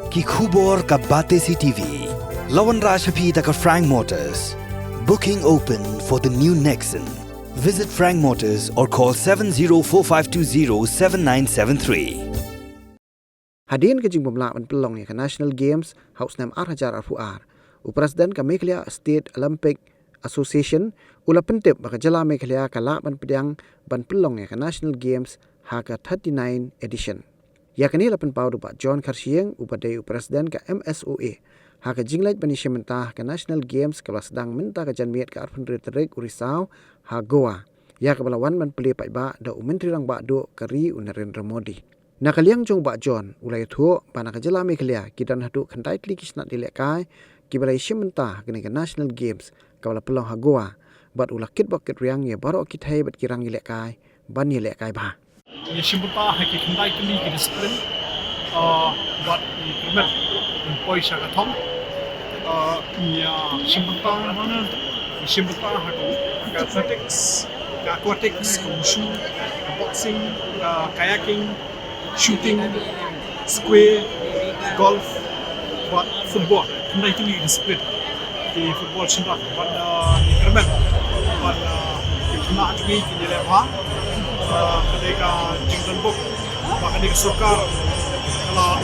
ki khubor ka bate si TV. Lawan Rashapi taka Frank Motors. Booking open for the new Nexon. Visit Frank Motors or call 7045207973. Hadirin ke jing pemla ban Pynlong ni ke National Games House Nam Arhajar Arfuar. Upresiden ke Meghalaya State Olympic Association ula pentip baka jala Meghalaya ka la ban pedang ban Pynlong ni ke National Games ha ke 39 edition. Ya kini lapan pau du Pak John Karsieng upadai Upresiden ke MSOA ha ke jinglait bani mentah ke National Games ke sedang minta ke janmiat ke arfun terik Urisau ha Goa. Ya ke balawan ban peli pai ba da Menteri rang ba do keri Narendra Modi. Nakaliang jong Pak John ulai thuo bana ka jala Meghalaya kidan hadu khantai tli kisnat dilekai ki balai mentah kini ke National Games ka bala Pynlong ha Goa bat ulakit bakit riang ye baro kithai bat kirang dilekai ban ye lekai ba. Ye shimbata haki khandai kali ki disiplin wat i permit in poisa ka thong ya shimbata hako ka athletics ka aquatics ka wushu ka boxing ka kayaking shooting square golf wat football khandai kali ki disiplin di football shimbata wat i permit wat kena atwi ki lepa ketika jingdan buk bahkan di sokar kalau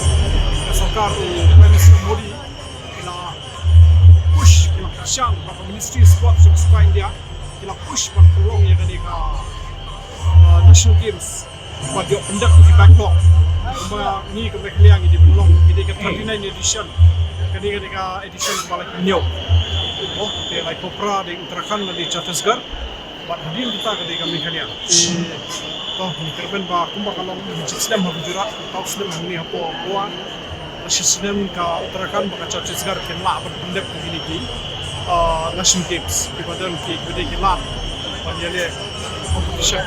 sokar Minister Modi kena push kena kasihan bahkan Ministry Sport suka India kena push pada Pynlong yang ketika National Games pada dia pendak di backlog ni ke Meghalaya di Pynlong ketika 39 edition ketika edition balik New di Lai Popra di Uttarakhand di Chhattisgarh buat hadir kita ketika Meghalaya. Toh kerben ba kumba kalong sistem habjura tau sistem ni hapo Goa sistem ka Uttarakhand ba Chhattisgarh kenla berpendep begini ki National Games di badan ki gede ki la banyak competition